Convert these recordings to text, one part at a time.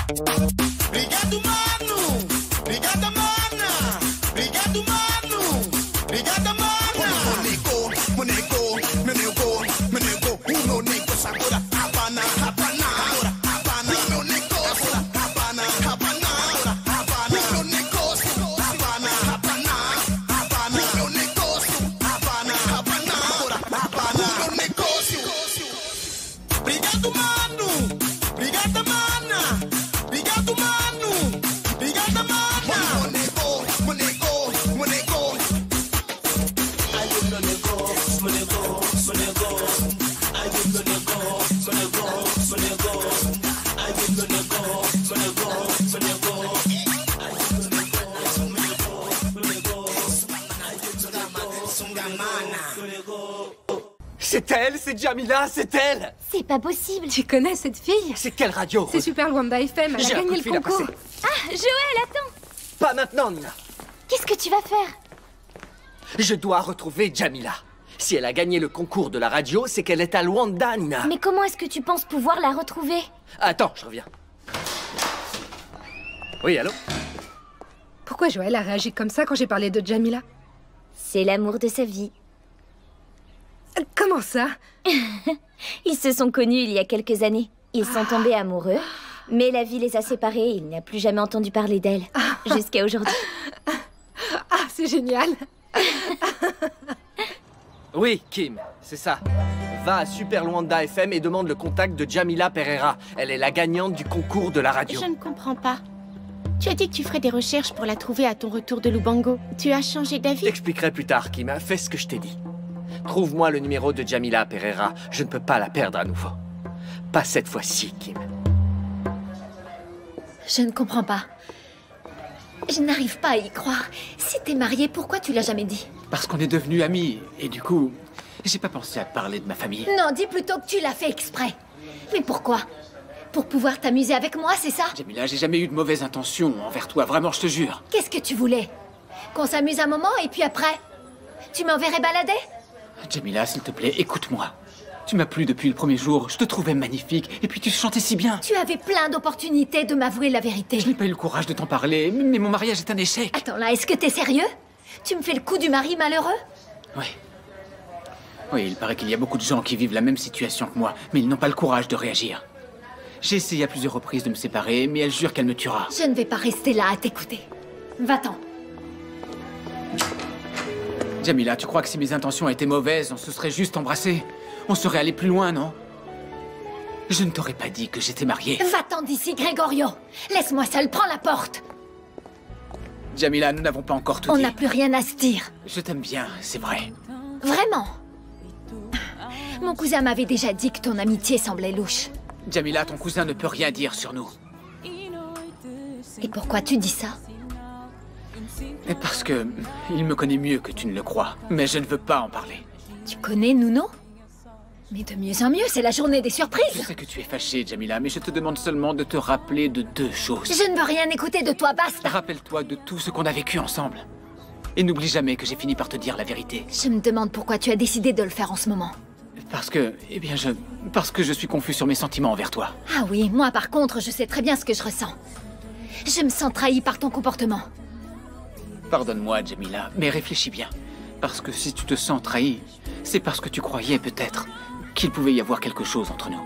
Obrigado, mano! Obrigada, mana! Obrigado, mano! Obrigada, mana! Monego, uno nego sagura, Havana, Havana, Havana, uno nego sagura, Havana, Havana, Havana, uno nego Havana, Havana, Havana, uno nego Havana, Havana, Havana, uno negócio. Obrigado, mano! Obrigada, mana! Obrigado, mano! Obrigada, mana! Monego. Ai, meu negócio, meu negócio, meu negócio. Ai, meu negócio, meu negócio, meu negócio. Ai, meu negócio, meu negócio, meu negócio. Ai, meu negócio, meu negócio, meu negócio. Ai, Sungamana. C'est elle, c'est Jamila, c'est elle. C'est pas possible. Tu connais cette fille? C'est quelle radio? C'est Super Luanda FM, elle J'ai a un coup gagné de fil le à concours. passer. Ah, Joël, attends. Pas maintenant, Nina. Qu'est-ce que tu vas faire? Je dois retrouver Jamila. Si elle a gagné le concours de la radio, c'est qu'elle est à Luanda, Nina. Mais comment est-ce que tu penses pouvoir la retrouver? Attends, je reviens. Oui, allô? Pourquoi Joël a réagi comme ça quand j'ai parlé de Jamila? C'est l'amour de sa vie. Comment ça? Ils se sont connus il y a quelques années. Ils sont tombés amoureux, mais la vie les a séparés et il n'a plus jamais entendu parler d'elle. Jusqu'à aujourd'hui. Ah, c'est génial. Oui, Kim, c'est ça. Va à Super Luanda FM et demande le contact de Jamila Pereira. Elle est la gagnante du concours de la radio. Je ne comprends pas. Tu as dit que tu ferais des recherches pour la trouver à ton retour de Lubango. Tu as changé Je d'avis? t'expliquerai plus tard, Kim. Fais ce que je t'ai dit. Trouve-moi le numéro de Jamila Pereira. Je ne peux pas la perdre à nouveau. Pas cette fois-ci, Kim. Je ne comprends pas. Je n'arrive pas à y croire. Si t'es marié, pourquoi tu l'as jamais dit? Parce qu'on est devenus amis, et du coup, j'ai pas pensé à te parler de ma famille. Non, dis plutôt que tu l'as fait exprès. Mais pourquoi? Pour pouvoir t'amuser avec moi, c'est ça? Jamila, j'ai jamais eu de mauvaises intentions envers toi, vraiment, je te jure. Qu'est-ce que tu voulais? Qu'on s'amuse un moment et puis après? Tu m'enverrais balader? Jamila, s'il te plaît, écoute-moi. Tu m'as plu depuis le premier jour, je te trouvais magnifique, et puis tu chantais si bien. Tu avais plein d'opportunités de m'avouer la vérité. Je n'ai pas eu le courage de t'en parler, mais mon mariage est un échec. Attends là, est-ce que t'es sérieux? Tu me fais le coup du mari malheureux? Oui. Oui, il paraît qu'il y a beaucoup de gens qui vivent la même situation que moi, mais ils n'ont pas le courage de réagir. J'ai essayé à plusieurs reprises de me séparer, mais elle jure qu'elle me tuera. Je ne vais pas rester là à t'écouter. Va-t'en. Jamila, tu crois que si mes intentions étaient mauvaises, on se serait juste embrassés? On serait allé plus loin, non? Je ne t'aurais pas dit que j'étais marié. Va-t'en d'ici, Gregorio. Laisse-moi seul, prends la porte. Jamila, nous n'avons pas encore tout On dit. n'a plus rien à se dire. Je t'aime bien, c'est vrai. Vraiment? Mon cousin m'avait déjà dit que ton amitié semblait louche. Jamila, ton cousin ne peut rien dire sur nous. Et pourquoi tu dis ça? Et parce que il me connaît mieux que tu ne le crois. Mais je ne veux pas en parler. Tu connais Nuno? Mais de mieux en mieux, c'est la journée des Je surprises. sais que tu es fâchée, Jamila, mais je te demande seulement de te rappeler de deux choses. Je ne veux rien écouter de toi, basta. Rappelle-toi de tout ce qu'on a vécu ensemble. Et n'oublie jamais que j'ai fini par te dire la vérité. Je me demande pourquoi tu as décidé de le faire en ce moment. Parce que, eh bien, parce que je suis confus sur mes sentiments envers toi. Ah oui, moi par contre, je sais très bien ce que je ressens. Je me sens trahie par ton comportement. Pardonne-moi, Jamila, mais réfléchis bien. Parce que si tu te sens trahi, c'est parce que tu croyais peut-être qu'il pouvait y avoir quelque chose entre nous.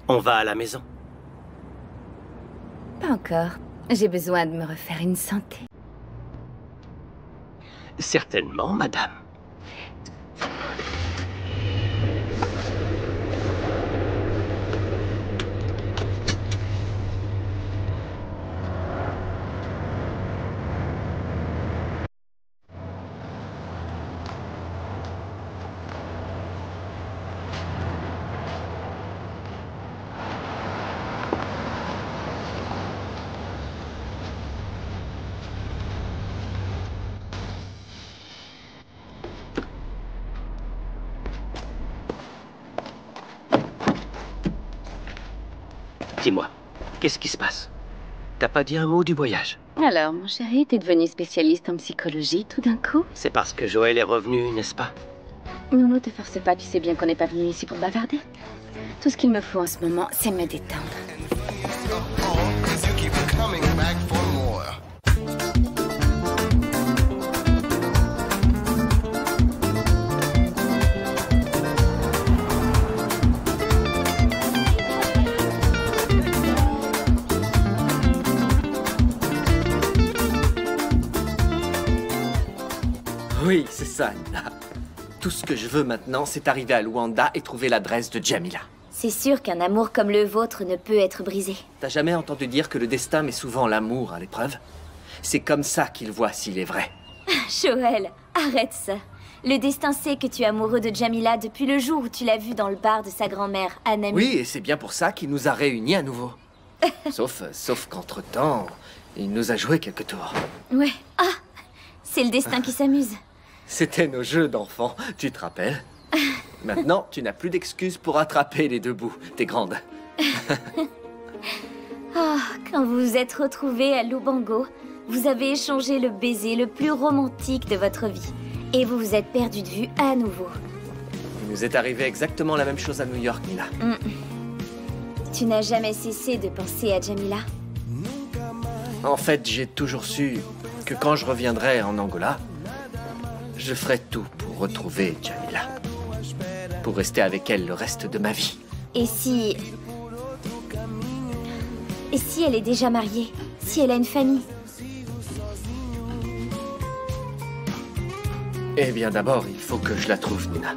On va à la maison. Pas encore. J'ai besoin de me refaire une santé. Certainement, madame. Dis-moi, qu'est-ce qui se passe? T'as pas dit un mot du voyage? Alors, mon chéri, t'es devenu spécialiste en psychologie tout d'un coup? C'est parce que Joël est revenu, n'est-ce pas? Non, ne te force pas, tu sais bien qu'on n'est pas venu ici pour bavarder. Tout ce qu'il me faut en ce moment, c'est me détendre. Oui, c'est ça, Nina. Tout ce que je veux maintenant, c'est arriver à Luanda et trouver l'adresse de Jamila. C'est sûr qu'un amour comme le vôtre ne peut être brisé. T'as jamais entendu dire que le destin met souvent l'amour à l'épreuve? C'est comme ça qu'il voit s'il est vrai. Joël, arrête ça. Le destin sait que tu es amoureux de Jamila depuis le jour où tu l'as vue dans le bar de sa grand-mère, Anami. Oui, et c'est bien pour ça qu'il nous a réunis à nouveau. Sauf qu'entre-temps, il nous a joué quelques tours. Ouais. Ah, c'est le destin qui s'amuse. C'était nos jeux d'enfants, tu te rappelles? Maintenant, tu n'as plus d'excuses pour attraper les deux bouts. T'es grande. Ah, quand vous vous êtes retrouvés à Lubango, vous avez échangé le baiser le plus romantique de votre vie. Et vous vous êtes perdus de vue à nouveau. Il nous est arrivé exactement la même chose à New York, Nina. Tu n'as jamais cessé de penser à Jamila? En fait, j'ai toujours su que quand je reviendrai en Angola, je ferai tout pour retrouver Jamila. Pour rester avec elle le reste de ma vie. Et si... Et si elle est déjà mariée? Si elle a une famille? Eh bien d'abord, il faut que je la trouve, Nina.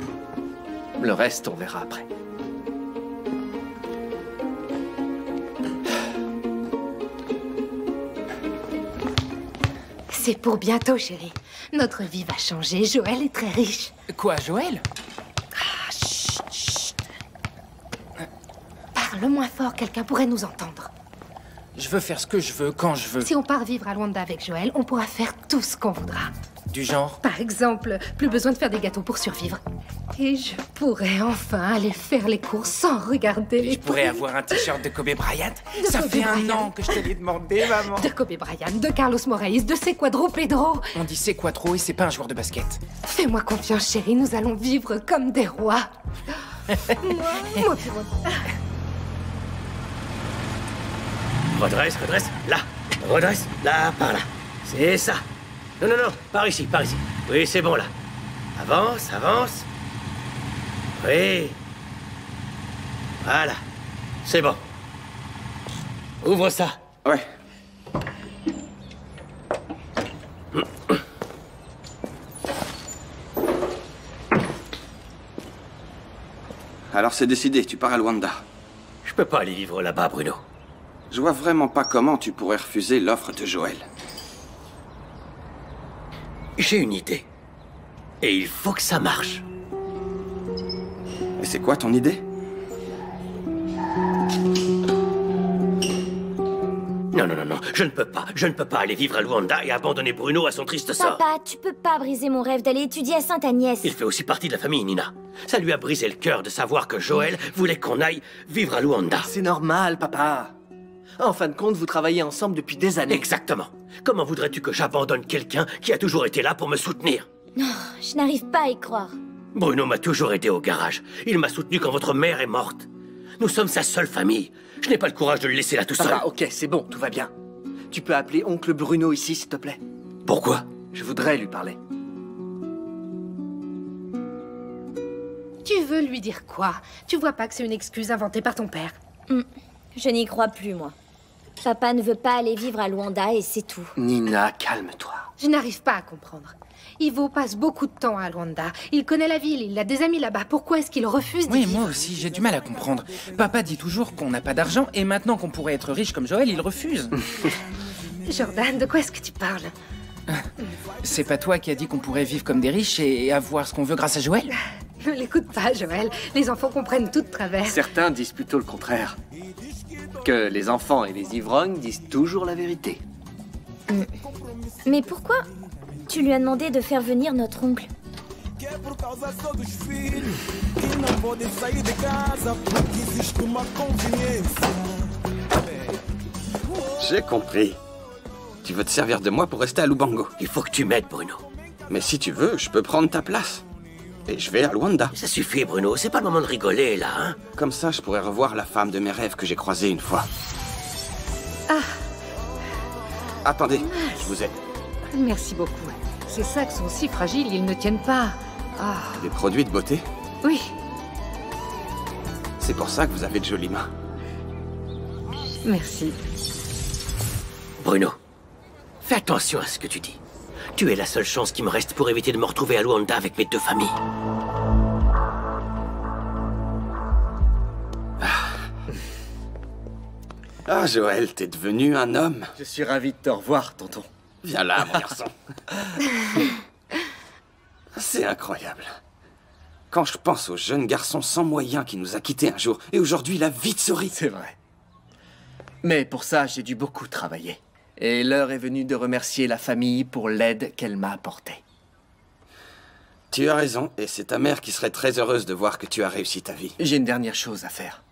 Le reste, on verra après. C'est pour bientôt, chérie. Notre vie va changer. Joël est très riche. Quoi, Joël? Ah, chut, chut. Parle moins fort, quelqu'un pourrait nous entendre. Je veux faire ce que je veux, quand je veux. Si on part vivre à Luanda avec Joël, on pourra faire tout ce qu'on voudra. Du genre? Par exemple, plus besoin de faire des gâteaux pour survivre. Et je pourrais enfin aller faire les courses sans regarder les Je pourrais prix. avoir un t-shirt de Kobe Bryant. De Ça Kobe fait un Bryant. an que je te l'ai demandé, maman. De Kobe Bryant, de Carlos Moraes, de C'est Quadro Pedro. On dit c'est quoi trop et c'est pas un joueur de basket. Fais-moi confiance, chérie, nous allons vivre comme des rois. Moi, Redresse, là. Redresse, là, par là. C'est ça. Non, par ici. Oui, c'est bon, là. Avance. Oui. Voilà. C'est bon. Ouvre ça. Ouais. Alors c'est décidé, tu pars à Luanda. Je peux pas aller vivre là-bas, Bruno. Je vois vraiment pas comment tu pourrais refuser l'offre de Joël. J'ai une idée. Et il faut que ça marche. Et c'est quoi ton idée? Non, je ne peux pas aller vivre à Luanda et abandonner Bruno à son triste sort. Papa, tu peux pas briser mon rêve d'aller étudier à Sainte-Agnès. Il fait aussi partie de la famille, Nina. Ça lui a brisé le cœur de savoir que Joël voulait qu'on aille vivre à Luanda. C'est normal, papa. En fin de compte, vous travaillez ensemble depuis des années. Exactement. Comment voudrais-tu que j'abandonne quelqu'un qui a toujours été là pour me soutenir? Non, je n'arrive pas à y croire. Bruno m'a toujours aidé au garage. Il m'a soutenu quand votre mère est morte. Nous sommes sa seule famille. Je n'ai pas le courage de le laisser là tout seul. Papa, ok, c'est bon, tout va bien. Tu peux appeler oncle Bruno ici, s'il te plaît? Pourquoi? Je voudrais lui parler. tu veux lui dire quoi? Tu vois pas que c'est une excuse inventée par ton père? Je n'y crois plus, moi. Papa ne veut pas aller vivre à Luanda et c'est tout. Nina, calme-toi. Je n'arrive pas à comprendre. Ivo passe beaucoup de temps à Luanda. Il connaît la ville, il a des amis là-bas. Pourquoi est-ce qu'il refuse d'y Oui, vivre? moi aussi, j'ai du mal à comprendre. Papa dit toujours qu'on n'a pas d'argent, et maintenant qu'on pourrait être riche comme Joël, il refuse. Jordan, de quoi est-ce que tu parles? C'est pas toi qui as dit qu'on pourrait vivre comme des riches et avoir ce qu'on veut grâce à Joël? Ne l'écoute pas, Joël. Les enfants comprennent tout de travers. Certains disent plutôt le contraire. Que les enfants et les ivrognes disent toujours la vérité. Mais pourquoi tu lui as demandé de faire venir notre oncle? J'ai compris. Tu veux te servir de moi pour rester à Lubango. Il faut que tu m'aides, Bruno. Mais si tu veux, je peux prendre ta place. Et je vais à Luanda. Ça suffit, Bruno. C'est pas le moment de rigoler, là, hein? Comme ça, je pourrais revoir la femme de mes rêves que j'ai croisée une fois. Ah, Attendez, je vous aide. merci beaucoup. Ces sacs sont si fragiles, ils ne tiennent pas. Ah, Des produits de beauté? oui. C'est pour ça que vous avez de jolies mains. Merci. Bruno, fais attention à ce que tu dis. Tu es la seule chance qui me reste pour éviter de me retrouver à Luanda avec mes deux familles. Ah, Joël, t'es devenu un homme. Je suis ravi de te revoir, tonton. Viens là, mon garçon. C'est incroyable. Quand je pense au jeune garçon sans moyens qui nous a quittés un jour, et aujourd'hui, la vie de souris. C'est vrai. Mais pour ça, j'ai dû beaucoup travailler. Et l'heure est venue de remercier la famille pour l'aide qu'elle m'a apportée. Tu as raison, et c'est ta mère qui serait très heureuse de voir que tu as réussi ta vie. J'ai une dernière chose à faire.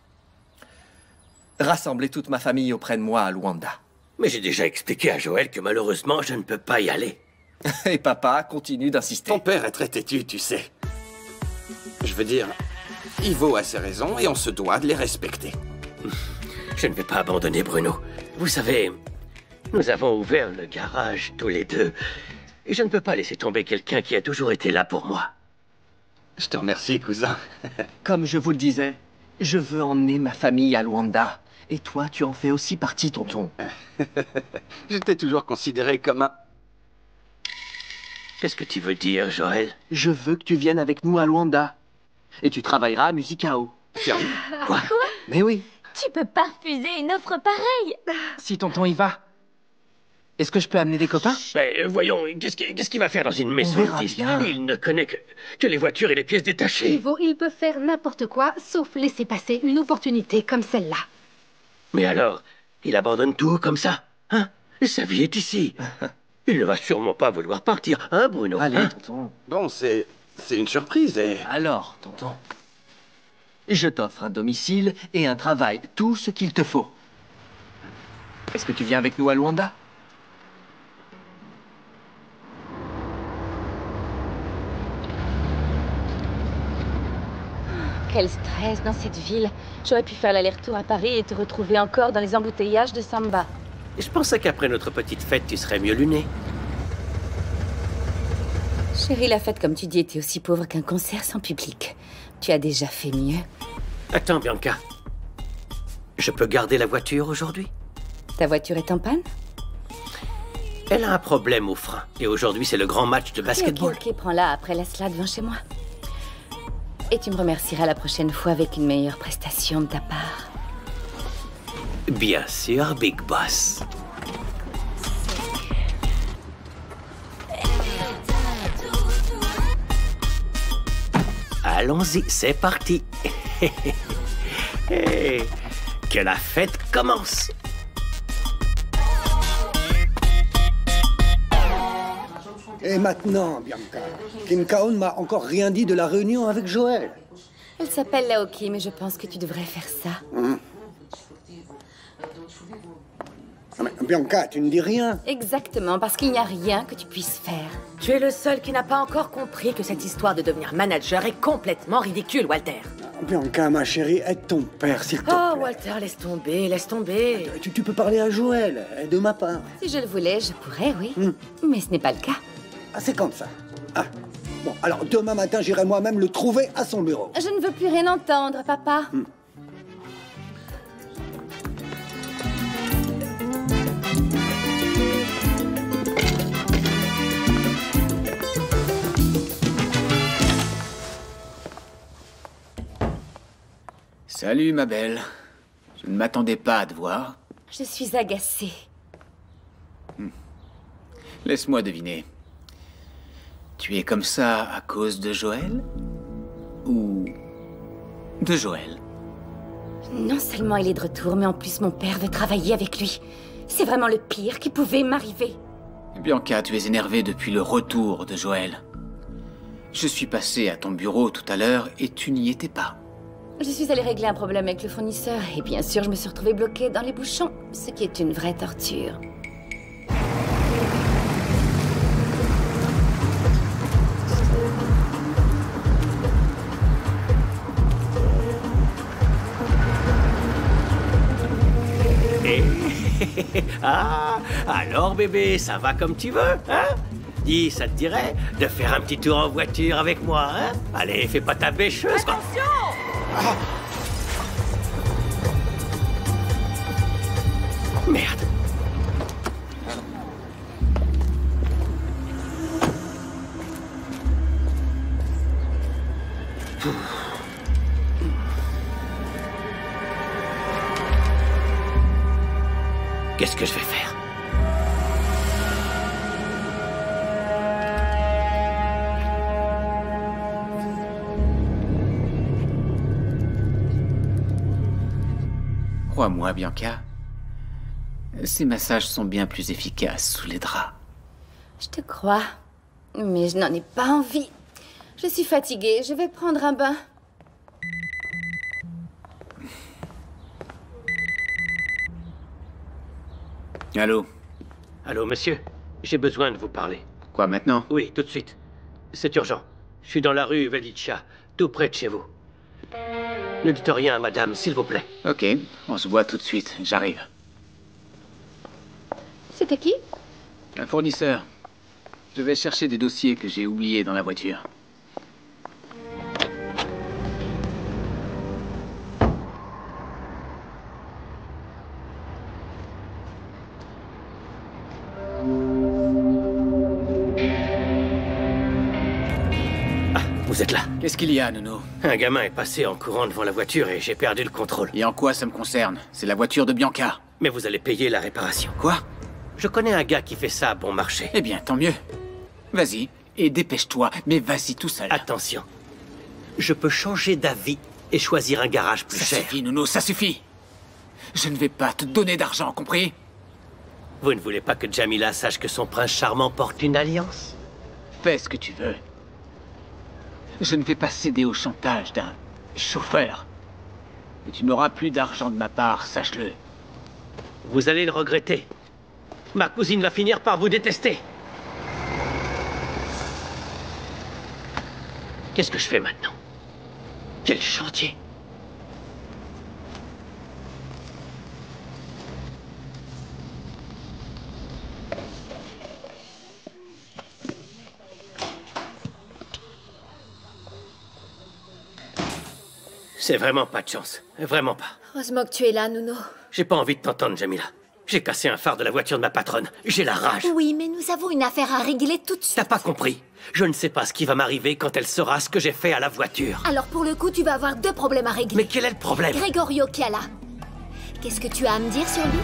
Rassembler toute ma famille auprès de moi à Luanda. Mais j'ai déjà expliqué à Joël que malheureusement, je ne peux pas y aller. Et papa continue d'insister. Ton père est très têtu, tu sais. Je veux dire, il vaut à ses raisons et on se doit de les respecter. Je ne vais pas abandonner Bruno. Vous savez, nous avons ouvert le garage tous les deux. Et je ne peux pas laisser tomber quelqu'un qui a toujours été là pour moi. Je te remercie, cousin. Comme je vous le disais, je veux emmener ma famille à Luanda. Et toi, tu en fais aussi partie, tonton. Je t'ai toujours considéré comme un... Qu'est-ce que tu veux dire, Joël? Je veux que tu viennes avec nous à Luanda. Et tu travailleras à Musicao. Sérieux? Quoi? Mais oui, Tu peux pas refuser une offre pareille. si tonton y va. Est-ce que je peux amener des copains? Mais voyons, qu'est-ce qu'il va faire dans une maison verra de disques? bien. Il ne connaît que les voitures et les pièces détachées. Ivo, il peut faire n'importe quoi, sauf laisser passer une opportunité comme celle-là. Mais alors, il abandonne tout comme ça, hein? Sa vie est ici. Il ne va sûrement pas vouloir partir, hein, Bruno? Allez, hein? tonton. Bon, c'est une surprise et... Alors, tonton. Je t'offre un domicile et un travail, tout ce qu'il te faut. Est-ce que tu viens avec nous à Luanda? Quel stress dans cette ville. J'aurais pu faire l'aller-retour à Paris et te retrouver encore dans les embouteillages de Samba. Je pensais qu'après notre petite fête, tu serais mieux luné. Chérie, la fête, comme tu dis, était aussi pauvre qu'un concert sans public. Tu as déjà fait mieux. Attends, Bianca. Je peux garder la voiture aujourd'hui? Ta voiture est en panne? Elle a un problème au frein. Et aujourd'hui, c'est le grand match de basketball. Ok, prends-la, après laisse-la devant chez moi. Et tu me remercieras la prochaine fois avec une meilleure prestation de ta part. Bien sûr, Big Boss. Allons-y, c'est parti. Hey, que la fête commence. Et maintenant, Bianca, Kim Kaon m'a encore rien dit de la réunion avec Joël. Elle s'appelle Laoki, mais je pense que tu devrais faire ça. Ah, mais Bianca, tu ne dis rien. Exactement, parce qu'il n'y a rien que tu puisses faire. Tu es le seul qui n'a pas encore compris que cette histoire de devenir manager est complètement ridicule, Walter. Bianca, ma chérie, aide ton père, s'il te plaît. Oh, Walter, laisse tomber, laisse tomber. Tu peux parler à Joël, de ma part. Si je le voulais, je pourrais, oui. Mais ce n'est pas le cas. Ah, c'est comme ça. Ah, bon, alors demain matin, j'irai moi-même le trouver à son bureau. Je ne veux plus rien entendre, papa. Salut, ma belle. Je ne m'attendais pas à te voir. Je suis agacée. Laisse-moi deviner. Tu es comme ça à cause de Joël? Ou de Joël? Non seulement il est de retour, mais en plus mon père veut travailler avec lui. C'est vraiment le pire qui pouvait m'arriver. Bianca, tu es énervée depuis le retour de Joël. Je suis passé à ton bureau tout à l'heure et tu n'y étais pas. Je suis allée régler un problème avec le fournisseur et bien sûr, je me suis retrouvée bloquée dans les bouchons, ce qui est une vraie torture. Ah, alors bébé, ça va comme tu veux, hein? Dis, ça te dirait de faire un petit tour en voiture avec moi, hein? Allez, fais pas ta bêcheuse, quoi. Attention! Merde. Qu'est-ce que je vais faire? Crois-moi, Bianca, ces massages sont bien plus efficaces sous les draps. Je te crois, mais je n'en ai pas envie. Je suis fatiguée, je vais prendre un bain. Allô? Allô, monsieur? J'ai besoin de vous parler. Quoi, maintenant? Oui, tout de suite. C'est urgent. Je suis dans la rue Velicha, tout près de chez vous. Ne dites rien à madame, s'il vous plaît. Ok, on se voit tout de suite, j'arrive. C'était qui? Un fournisseur. Je vais chercher des dossiers que j'ai oubliés dans la voiture. Vous êtes là. Qu'est-ce qu'il y a, Nono? Un gamin est passé en courant devant la voiture et j'ai perdu le contrôle. Et en quoi ça me concerne? C'est la voiture de Bianca. Mais vous allez payer la réparation. Quoi? Je connais un gars qui fait ça à bon marché. Eh bien, tant mieux. Vas-y, et dépêche-toi, mais vas-y tout seul. Attention. Je peux changer d'avis et choisir un garage plus cher. Ça suffit, Nono, ça suffit. Je ne vais pas te donner d'argent, compris? Vous ne voulez pas que Jamila sache que son prince charmant porte une alliance? Fais ce que tu veux. Je ne vais pas céder au chantage d'un chauffeur. Et tu n'auras plus d'argent de ma part, sache-le. Vous allez le regretter. Ma cousine va finir par vous détester. Qu'est-ce que je fais maintenant? Quel chantier? C'est vraiment pas de chance. Vraiment pas. Heureusement que tu es là, Nuno. J'ai pas envie de t'entendre, Jamila. J'ai cassé un phare de la voiture de ma patronne. J'ai la rage. Oui, mais nous avons une affaire à régler tout de suite. T'as pas compris? Je ne sais pas ce qui va m'arriver quand elle saura ce que j'ai fait à la voiture. Alors pour le coup, tu vas avoir 2 problèmes à régler. Mais quel est le problème? Gregorio Chiala. Qu'est-ce que tu as à me dire sur lui?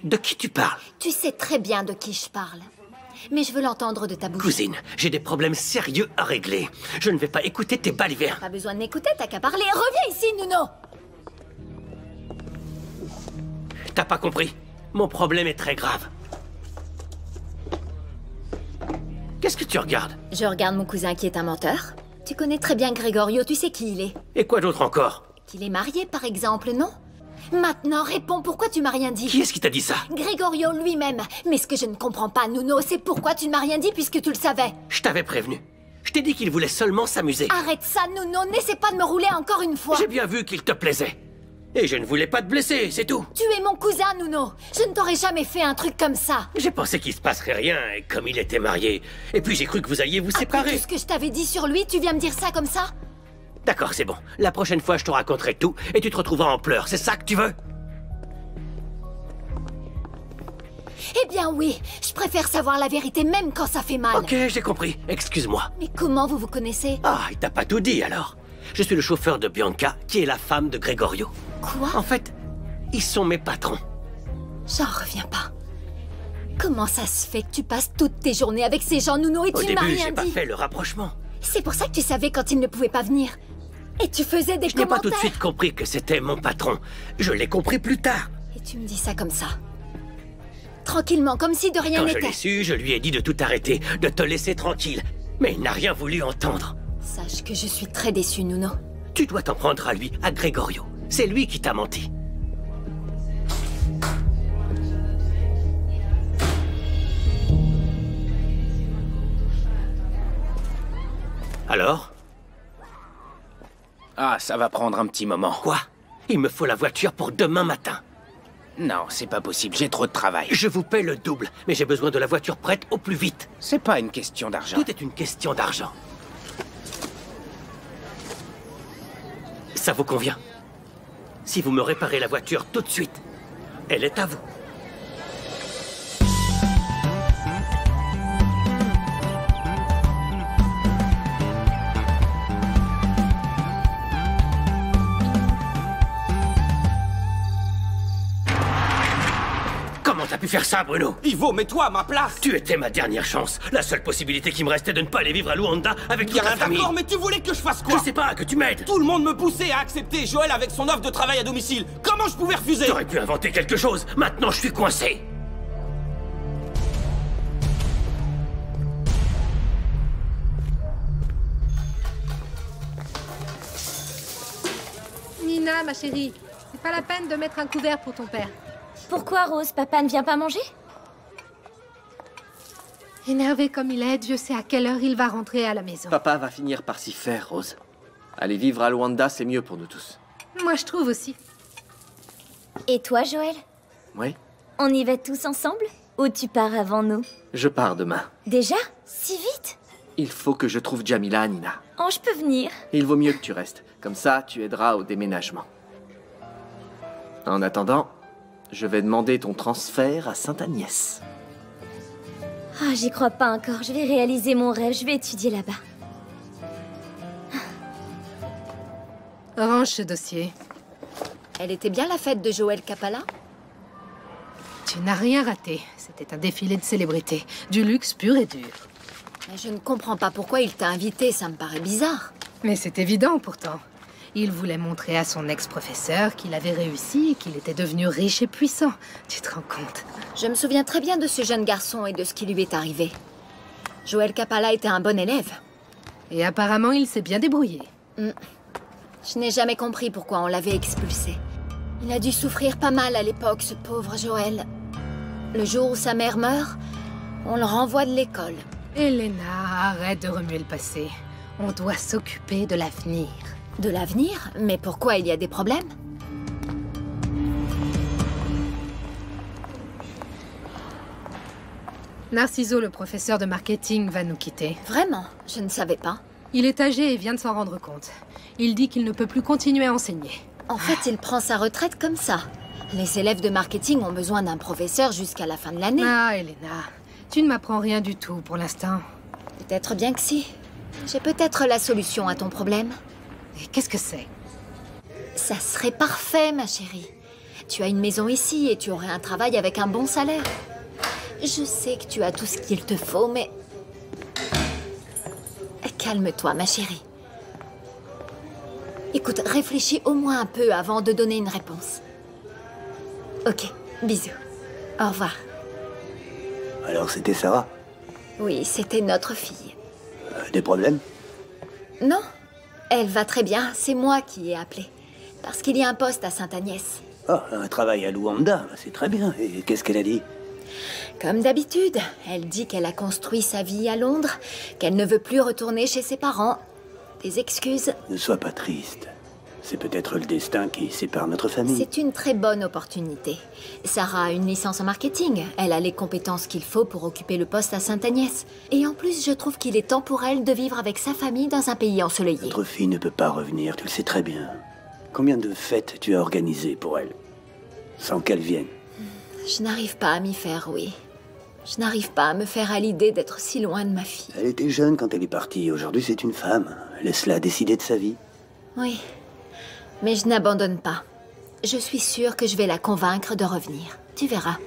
De qui tu parles? Tu sais très bien de qui je parle. Mais je veux l'entendre de ta bouche. Cousine, j'ai des problèmes sérieux à régler. Je ne vais pas écouter tes balivernes. Pas besoin de m'écouter, t'as qu'à parler. Reviens ici, Nuno. T'as pas compris? Mon problème est très grave. Qu'est-ce que tu regardes? Je regarde mon cousin qui est un menteur. Tu connais très bien Gregorio, tu sais qui il est. Et quoi d'autre encore? Qu'il est marié, par exemple, non? Maintenant, réponds, pourquoi tu m'as rien dit? Qui est-ce qui t'a dit ça? Gregorio lui-même. Mais ce que je ne comprends pas, Nuno, c'est pourquoi tu ne m'as rien dit puisque tu le savais. Je t'avais prévenu. Je t'ai dit qu'il voulait seulement s'amuser. Arrête ça, Nuno, n'essaie pas de me rouler encore une fois. J'ai bien vu qu'il te plaisait. Et je ne voulais pas te blesser, c'est tout. Tu es mon cousin, Nuno. Je ne t'aurais jamais fait un truc comme ça. J'ai pensé qu'il se passerait rien, et comme il était marié. Et puis j'ai cru que vous alliez vous séparer. Après tout ce que je t'avais dit sur lui, tu viens me dire ça comme ça? D'accord, c'est bon. La prochaine fois, je te raconterai tout, et tu te retrouveras en pleurs. C'est ça que tu veux? Eh bien oui, je préfère savoir la vérité même quand ça fait mal. Ok, j'ai compris. Excuse-moi. Mais comment vous vous connaissez? Ah, il t'a pas tout dit alors. Je suis le chauffeur de Bianca, qui est la femme de Gregorio. Quoi? En fait, ils sont mes patrons. J'en reviens pas. Comment ça se fait que tu passes toutes tes journées avec ces gens, Nuno, et tu ne m'as rien dit? Au début, j'ai pas fait le rapprochement. C'est pour ça que tu savais quand ils ne pouvaient pas venir. Et tu faisais des commentaires. Je n'ai pas tout de suite compris que c'était mon patron. Je l'ai compris plus tard. Et tu me dis ça comme ça. Tranquillement, comme si de rien n'était. Quand je l'ai su, je lui ai dit de tout arrêter, de te laisser tranquille. Mais il n'a rien voulu entendre. Sache que je suis très déçue, Nuno. Tu dois t'en prendre à lui, à Gregorio. C'est lui qui t'a menti. Alors? Ah, ça va prendre un petit moment. Quoi? Il me faut la voiture pour demain matin. Non, c'est pas possible, j'ai trop de travail. Je vous paie le double, mais j'ai besoin de la voiture prête au plus vite. C'est pas une question d'argent. Tout est une question d'argent. Ça vous convient? Si vous me réparez la voiture tout de suite, elle est à vous. Comment t'as pu faire ça, Bruno? Ivo, mets-toi à ma place! Tu étais ma dernière chance. La seule possibilité qui me restait de ne pas aller vivre à Luanda avec toute la famille. D'accord, mais tu voulais que je fasse quoi? Je sais pas, que tu m'aides. Tout le monde me poussait à accepter Joël avec son offre de travail à domicile. Comment je pouvais refuser? J'aurais pu inventer quelque chose. Maintenant, je suis coincé. Nina, ma chérie, c'est pas la peine de mettre un couvert pour ton père. Pourquoi, Rose? Papa ne vient pas manger? Énervé comme il est, Dieu sait à quelle heure il va rentrer à la maison. Papa va finir par s'y faire, Rose. Aller vivre à Luanda, c'est mieux pour nous tous. Moi, je trouve aussi. Et toi, Joël? Oui? On y va tous ensemble? Ou tu pars avant nous? Je pars demain. Déjà? Si vite? Il faut que je trouve Jamila, Nina. Oh, je peux venir. Il vaut mieux que tu restes. Comme ça, tu aideras au déménagement. En attendant, je vais demander ton transfert à Sainte-Agnès. Ah, j'y crois pas encore. Je vais réaliser mon rêve. Je vais étudier là-bas. Range ce dossier. Elle était bien la fête de Joël Capala? Tu n'as rien raté. C'était un défilé de célébrités. Du luxe pur et dur. Mais je ne comprends pas pourquoi il t'a invité, ça me paraît bizarre. Mais c'est évident pourtant. Il voulait montrer à son ex-professeur qu'il avait réussi et qu'il était devenu riche et puissant. Tu te rends compte? Je me souviens très bien de ce jeune garçon et de ce qui lui est arrivé. Joël Capala était un bon élève. Et apparemment, il s'est bien débrouillé. Je n'ai jamais compris pourquoi on l'avait expulsé. Il a dû souffrir pas mal à l'époque, ce pauvre Joël. Le jour où sa mère meurt, on le renvoie de l'école. Elena, arrête de remuer le passé. On doit s'occuper de l'avenir. De l'avenir? Mais pourquoi il y a des problèmes? Narciso, le professeur de marketing, va nous quitter. Vraiment? Je ne savais pas. Il est âgé et vient de s'en rendre compte. Il dit qu'il ne peut plus continuer à enseigner. En fait, il prend sa retraite comme ça. Les élèves de marketing ont besoin d'un professeur jusqu'à la fin de l'année. Ah, Elena, tu ne m'apprends rien du tout pour l'instant. Peut-être bien que si. J'ai peut-être la solution à ton problème. Et qu'est-ce que c'est? Ça serait parfait, ma chérie. Tu as une maison ici et tu aurais un travail avec un bon salaire. Je sais que tu as tout ce qu'il te faut, mais... Calme-toi, ma chérie. Écoute, réfléchis au moins un peu avant de donner une réponse. Ok, bisous. Au revoir. Alors c'était Sarah? Oui, c'était notre fille. Des problèmes? Non, elle va très bien. C'est moi qui ai appelé. Parce qu'il y a un poste à Sainte-Agnès. Oh, un travail à Luanda, c'est très bien. Et qu'est-ce qu'elle a dit? Comme d'habitude, elle dit qu'elle a construit sa vie à Londres, qu'elle ne veut plus retourner chez ses parents. Des excuses. Ne sois pas triste. C'est peut-être le destin qui sépare notre famille. C'est une très bonne opportunité. Sarah a une licence en marketing. Elle a les compétences qu'il faut pour occuper le poste à Sainte-Agnès. Et en plus, je trouve qu'il est temps pour elle de vivre avec sa famille dans un pays ensoleillé. Notre fille ne peut pas revenir, tu le sais très bien. Combien de fêtes tu as organisées pour elle? Sans qu'elle vienne. Je n'arrive pas à m'y faire, oui. Je n'arrive pas à me faire à l'idée d'être si loin de ma fille. Elle était jeune quand elle est partie. Aujourd'hui, c'est une femme. Laisse-la décider de sa vie. Oui. Mais je n'abandonne pas. Je suis sûre que je vais la convaincre de revenir. Tu verras.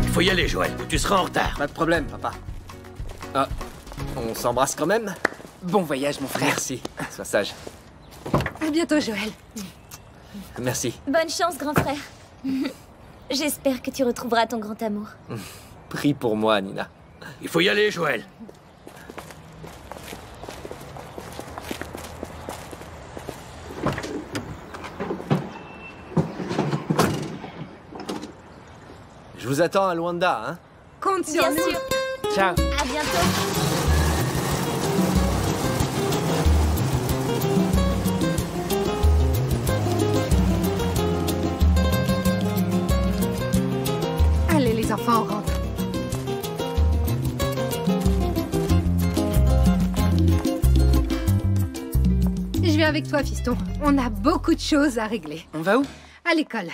Il faut y aller, Joël. Tu seras en retard. Pas de problème, papa. Ah, on s'embrasse quand même? Bon voyage, mon frère. Merci. Sois sage. À bientôt, Joël. Merci. Bonne chance, grand frère. J'espère que tu retrouveras ton grand amour. Prie pour moi, Nina. Il faut y aller, Joël. Je vous attends à Luanda, hein? Compte sur Bien nous. sûr. Ciao. À bientôt. Allez, les enfants, on rentre. Je vais avec toi, fiston. On a beaucoup de choses à régler. On va où? À l'école.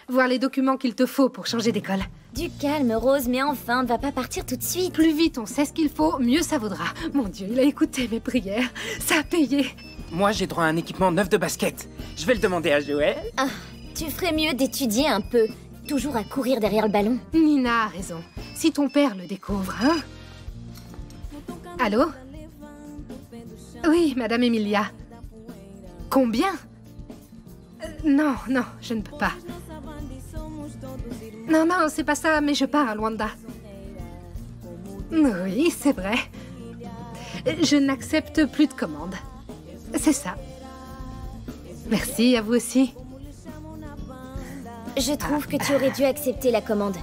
Voir les documents qu'il te faut pour changer d'école. Du calme, Rose, mais enfin, ne va pas partir tout de suite. Plus vite on sait ce qu'il faut, mieux ça vaudra. Mon Dieu, il a écouté mes prières. Ça a payé. Moi, j'ai droit à un équipement neuf de basket. Je vais le demander à Joël. Ah, tu ferais mieux d'étudier un peu. Toujours à courir derrière le ballon. Nina a raison. Si ton père le découvre, hein? Allô? Oui, Madame Emilia. Combien? Non, non, je ne peux pas. Non, non, c'est pas ça, mais je pars à Luanda. Oui, c'est vrai. Je n'accepte plus de commandes. C'est ça. Merci, à vous aussi. Je trouve que tu aurais dû accepter la commande.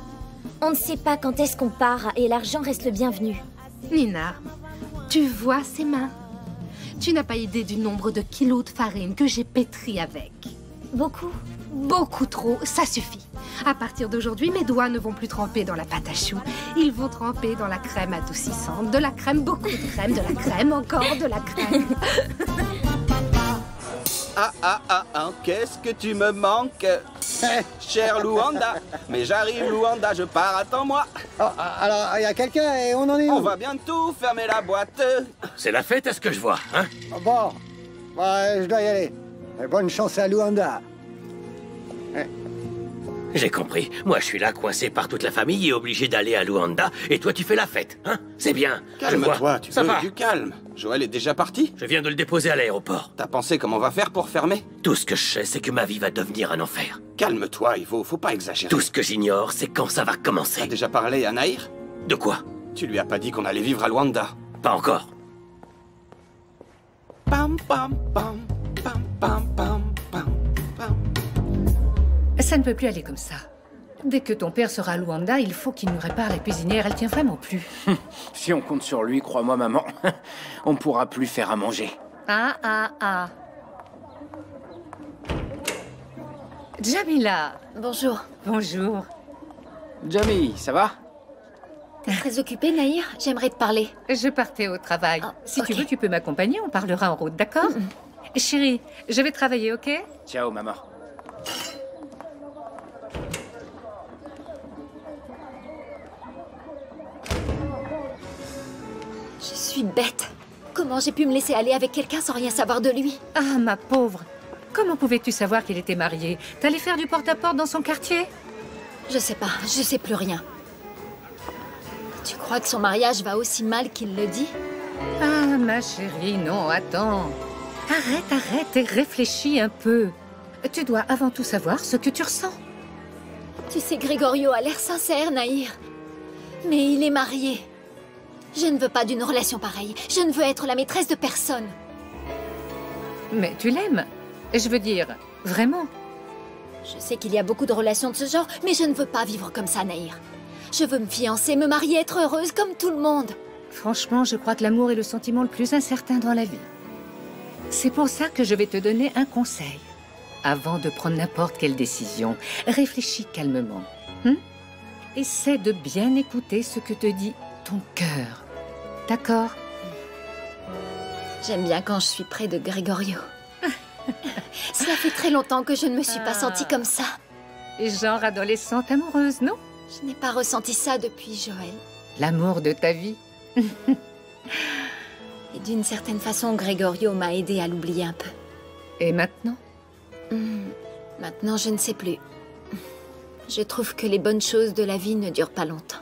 On ne sait pas quand est-ce qu'on part et l'argent reste le bienvenu. Nina, tu vois ces mains? Tu n'as pas idée du nombre de kilos de farine que j'ai pétri avec. Beaucoup? Beaucoup trop, ça suffit. À partir d'aujourd'hui, mes doigts ne vont plus tremper dans la pâte à choux. Ils vont tremper dans la crème adoucissante. De la crème, beaucoup de crème, de la crème, encore de la crème. Qu'est-ce que tu me manques? Cher Luanda. Mais j'arrive, Luanda, je pars, attends-moi. Oh, alors, il y a quelqu'un et on en est où? On va bientôt fermer la boîte. C'est la fête à ce que je vois, hein? Bon, je dois y aller. Et bonne chance à Luanda. J'ai compris. Moi, je suis là, coincé par toute la famille et obligé d'aller à Luanda. Et toi, tu fais la fête, hein? C'est bien. Calme-toi, tu Ça veux va. du calme. Joël est déjà parti? Je viens de le déposer à l'aéroport. T'as pensé comment on va faire pour fermer? Tout ce que je sais, c'est que ma vie va devenir un enfer. Calme-toi, Ivo, faut pas exagérer. Tout ce que j'ignore, c'est quand ça va commencer. T'as déjà parlé à Nahir? De quoi? Tu lui as pas dit qu'on allait vivre à Luanda? Pas encore. Pam pam pam pam pam pam pam pam. Ça ne peut plus aller comme ça. Dès que ton père sera à Luanda, il faut qu'il nous répare la cuisinière. Elle tient vraiment plus. Si on compte sur lui, crois-moi, maman, on pourra plus faire à manger. Ah. Jamila. Bonjour. Bonjour. Jamie, ça va? T'es très occupée, Nahir? J'aimerais te parler. Je partais au travail. Si tu ok. veux, tu peux m'accompagner. On parlera en route, d'accord? Chérie, je vais travailler, ok? Ciao, maman. Je suis bête. Comment j'ai pu me laisser aller avec quelqu'un sans rien savoir de lui? Ah, ma pauvre. Comment pouvais-tu savoir qu'il était marié? T'allais faire du porte-à-porte dans son quartier? Je sais pas, je sais plus rien. Tu crois que son mariage va aussi mal qu'il le dit? Ah, ma chérie, non, attends. Arrête et réfléchis un peu. Tu dois avant tout savoir ce que tu ressens. Tu sais, Gregorio a l'air sincère, Nahir. Mais il est marié. Je ne veux pas d'une relation pareille. Je ne veux être la maîtresse de personne. Mais tu l'aimes. Je veux dire, vraiment. Je sais qu'il y a beaucoup de relations de ce genre, mais je ne veux pas vivre comme ça, Nahir. Je veux me fiancer, me marier, être heureuse comme tout le monde. Franchement, je crois que l'amour est le sentiment le plus incertain dans la vie. C'est pour ça que je vais te donner un conseil. Avant de prendre n'importe quelle décision, réfléchis calmement. Essaie de bien écouter ce que te dit ton cœur. D'accord? J'aime bien quand je suis près de Gregorio. Cela fait très longtemps que je ne me suis pas sentie comme ça. Genre adolescente amoureuse, non? Je n'ai pas ressenti ça depuis Joël. L'amour de ta vie. Et d'une certaine façon, Gregorio m'a aidé à l'oublier un peu. Et maintenant? Maintenant, je ne sais plus. Je trouve que les bonnes choses de la vie ne durent pas longtemps.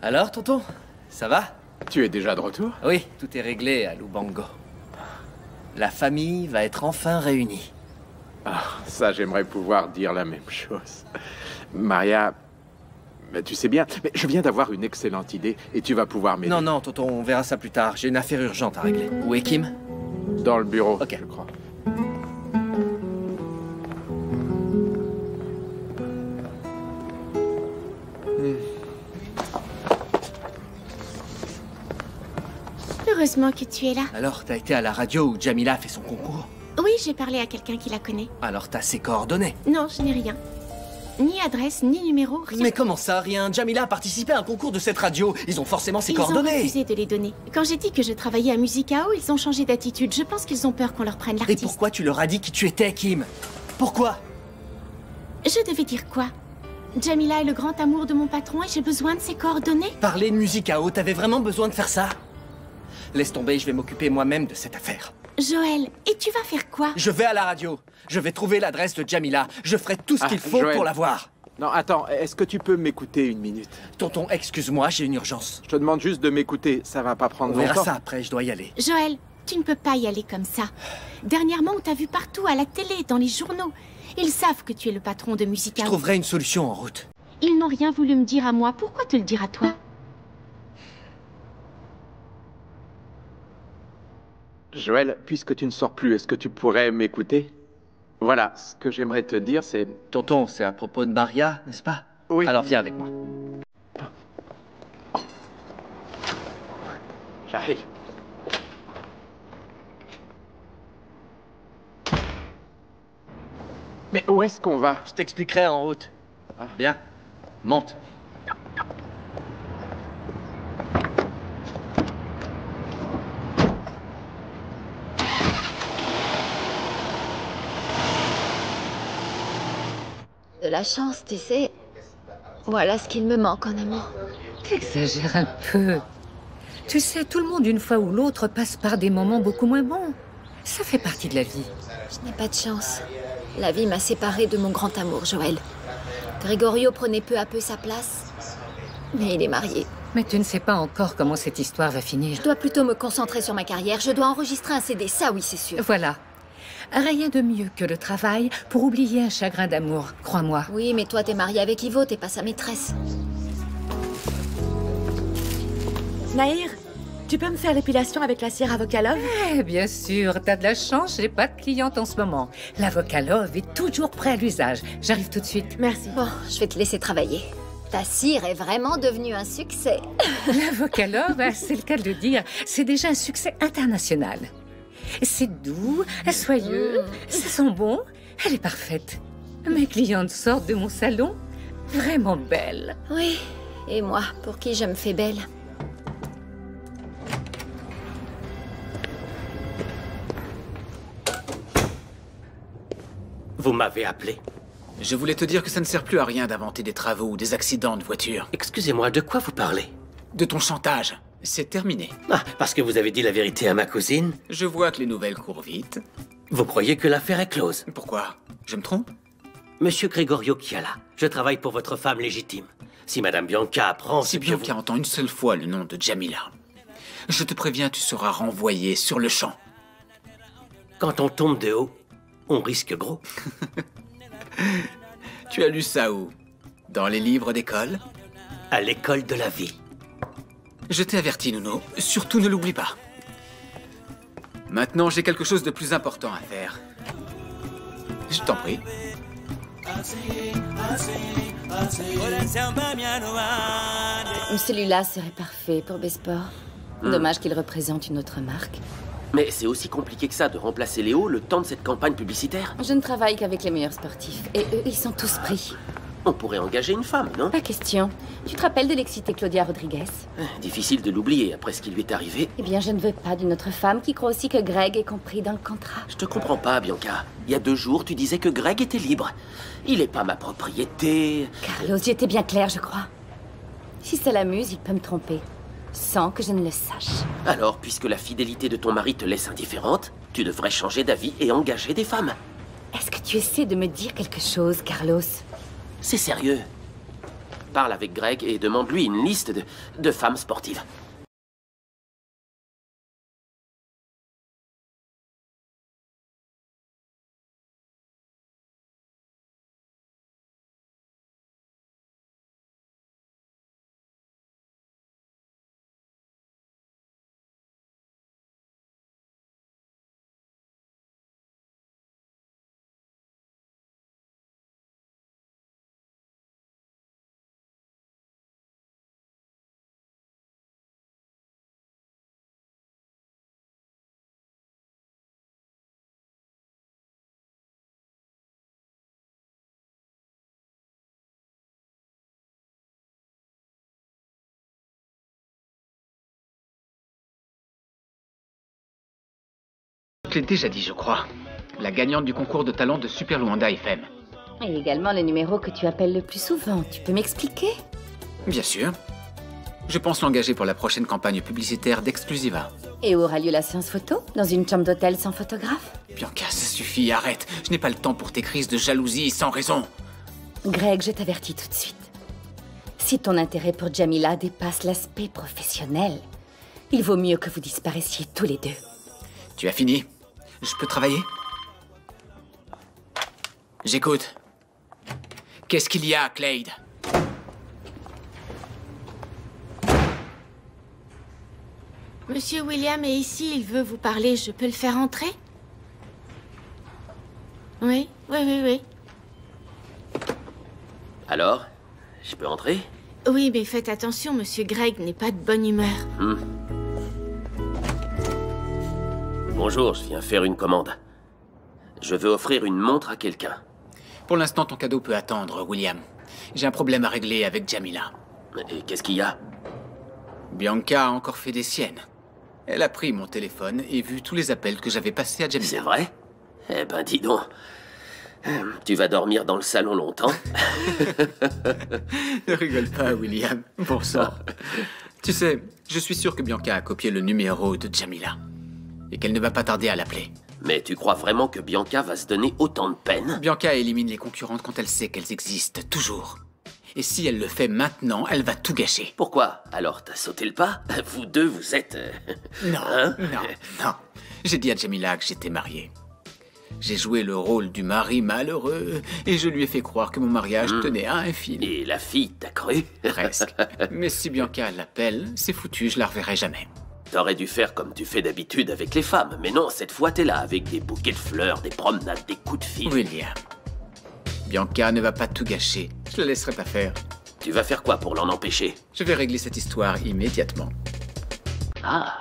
Alors, tonton, ça va? Tu es déjà de retour? Oui, tout est réglé à Lubango. La famille va être enfin réunie. Ah, ça, j'aimerais pouvoir dire la même chose. Maria, mais tu sais bien, mais je viens d'avoir une excellente idée et tu vas pouvoir m'aider. Non, non, tonton, on verra ça plus tard. J'ai une affaire urgente à régler. Où est Kim? Dans le bureau, ok, je crois. Heureusement que tu es là. Alors, t'as été à la radio où Jamila a fait son concours? Oui, j'ai parlé à quelqu'un qui la connaît. Alors t'as ses coordonnées? Non, je n'ai rien. Ni adresse, ni numéro, rien. Mais comment ça, rien? Jamila a participé à un concours de cette radio. Ils ont forcément ses coordonnées. Ils ont refusé de les donner. Quand j'ai dit que je travaillais à Musicao, ils ont changé d'attitude. Je pense qu'ils ont peur qu'on leur prenne Et l'artiste. pourquoi tu leur as dit qui tu étais, Kim? Pourquoi? Je devais dire quoi? Jamila est le grand amour de mon patron et j'ai besoin de ses coordonnées? Parler de Musicao, t'avais vraiment besoin de faire ça? Laisse tomber, je vais m'occuper moi-même de cette affaire. Joël, et tu vas faire quoi? Je vais à la radio. Je vais trouver l'adresse de Jamila. Je ferai tout ce qu'il faut Joël. pour la voir. Non, attends, est-ce que tu peux m'écouter une minute? Tonton, excuse-moi, j'ai une urgence. Je te demande juste de m'écouter, ça va pas prendre On verra longtemps. ça après, je dois y aller. Joël, tu ne peux pas y aller comme ça. Dernièrement, on t'a vu partout, à la télé, dans les journaux. Ils savent que tu es le patron de Musicao. Je trouverai une solution en route. Ils n'ont rien voulu me dire à moi. Pourquoi te le dire à toi? Joël, puisque tu ne sors plus, est-ce que tu pourrais m'écouter? Voilà, ce que j'aimerais te dire, c'est... Tonton, c'est à propos de Maria, n'est-ce pas? Oui. Alors viens avec moi. J'arrive. Mais où est-ce qu'on va? Je t'expliquerai en route. Bien. Monte. De la chance, tu sais. Voilà ce qu'il me manque en amour. T'exagères un peu. Tu sais, tout le monde, une fois ou l'autre, passe par des moments beaucoup moins bons. Ça fait partie de la vie. Je n'ai pas de chance. La vie m'a séparée de mon grand amour, Joël. Gregorio prenait peu à peu sa place. Mais il est marié. Mais tu ne sais pas encore comment cette histoire va finir. Je dois plutôt me concentrer sur ma carrière. Je dois enregistrer un CD, ça oui, c'est sûr. Voilà. Rien de mieux que le travail pour oublier un chagrin d'amour, crois-moi. Oui, mais toi, t'es marié avec Ivo, t'es pas sa maîtresse. Nahir, tu peux me faire l'épilation avec la cire Avokalov? Eh, bien sûr, t'as de la chance, j'ai pas de cliente en ce moment. L'Avokalov est toujours prêt à l'usage. J'arrive tout de suite. Merci. Bon, je vais te laisser travailler. Ta cire est vraiment devenue un succès. L'Avokalov, c'est le cas de le dire, c'est déjà un succès international. C'est doux, soyeux, ça sent bon, elle est parfaite. Mes clientes sortent de mon salon vraiment belles. Oui, et moi, pour qui je me fais belle. Vous m'avez appelé? Je voulais te dire que ça ne sert plus à rien d'inventer des travaux ou des accidents de voiture. Excusez-moi, de quoi vous parlez? De ton chantage. C'est terminé. Ah, parce que vous avez dit la vérité à ma cousine? Je vois que les nouvelles courent vite. Vous croyez que l'affaire est close? Pourquoi? Je me trompe? Monsieur Gregorio Chiala, je travaille pour votre femme légitime. Si Madame Bianca apprend... Si Bianca entend une seule fois le nom de Jamila, je te préviens, tu seras renvoyé sur le champ. Quand on tombe de haut, on risque gros. Tu as lu ça où? Dans les livres d'école? À l'école de la vie. Je t'ai averti, Nuno. Surtout ne l'oublie pas. Maintenant, j'ai quelque chose de plus important à faire. Je t'en prie. Celui-là serait parfait pour Besport. Dommage qu'il représente une autre marque. Mais c'est aussi compliqué que ça de remplacer Léo le temps de cette campagne publicitaire. Je ne travaille qu'avec les meilleurs sportifs. Et eux, ils sont tous pris. On pourrait engager une femme, non? Pas question. Tu te rappelles de l'excitée Claudia Rodriguez? Difficile de l'oublier après ce qui lui est arrivé. Eh bien, je ne veux pas d'une autre femme qui croit aussi que Greg est compris dans le contrat. Je te comprends pas, Bianca. Il y a 2 jours, tu disais que Greg était libre. Il est pas ma propriété. Carlos, j'étais bien claire, je crois. Si ça l'amuse, il peut me tromper. Sans que je ne le sache. Alors, puisque la fidélité de ton mari te laisse indifférente, tu devrais changer d'avis et engager des femmes. Est-ce que tu essaies de me dire quelque chose, Carlos? C'est sérieux. parle avec Greg et demande-lui une liste de femmes sportives. Je te l'ai déjà dit, je crois. La gagnante du concours de talent de Super Luanda FM. Et également le numéro que tu appelles le plus souvent. Tu peux m'expliquer? Bien sûr. Je pense l'engager pour la prochaine campagne publicitaire d'Exclusiva. Et où aura lieu la séance photo? Dans une chambre d'hôtel sans photographe? Bianca, ça suffit, arrête. Je n'ai pas le temps pour tes crises de jalousie sans raison. Greg, je t'avertis tout de suite. Si ton intérêt pour Jamila dépasse l'aspect professionnel, il vaut mieux que vous disparaissiez tous les deux. Tu as fini? Je peux travailler? J'écoute. Qu'est-ce qu'il y a, Clade? Monsieur William est ici, il veut vous parler. Je peux le faire entrer? Oui. Alors, je peux entrer? Oui, mais faites attention, Monsieur Greg n'est pas de bonne humeur. Bonjour, je viens faire une commande. Je veux offrir une montre à quelqu'un. Pour l'instant, ton cadeau peut attendre, William. J'ai un problème à régler avec Jamila. Et qu'est-ce qu'il y a? Bianca a encore fait des siennes. Elle a pris mon téléphone et vu tous les appels que j'avais passés à Jamila. C'est vrai? Eh ben, dis donc. Tu vas dormir dans le salon longtemps? Ne rigole pas, William. Bon sang. Tu sais, je suis sûr que Bianca a copié le numéro de Jamila. Et qu'elle ne va pas tarder à l'appeler. Mais tu crois vraiment que Bianca va se donner autant de peine? Bianca élimine les concurrentes quand elle sait qu'elles existent, toujours. Et si elle le fait maintenant, elle va tout gâcher. Pourquoi? Alors t'as sauté le pas? Vous deux, vous êtes... Non, hein? non. J'ai dit à Jamila que j'étais marié. J'ai joué le rôle du mari malheureux et je lui ai fait croire que mon mariage tenait à un fil. Et la fille t'a cru? Presque. Mais si Bianca l'appelle, c'est foutu, je la reverrai jamais. T'aurais dû faire comme tu fais d'habitude avec les femmes. Mais non, cette fois t'es là avec des bouquets de fleurs, des promenades, des coups de fil. William, Bianca ne va pas tout gâcher. Je la laisserai pas faire. Tu vas faire quoi pour l'en empêcher? Je vais régler cette histoire immédiatement. Ah,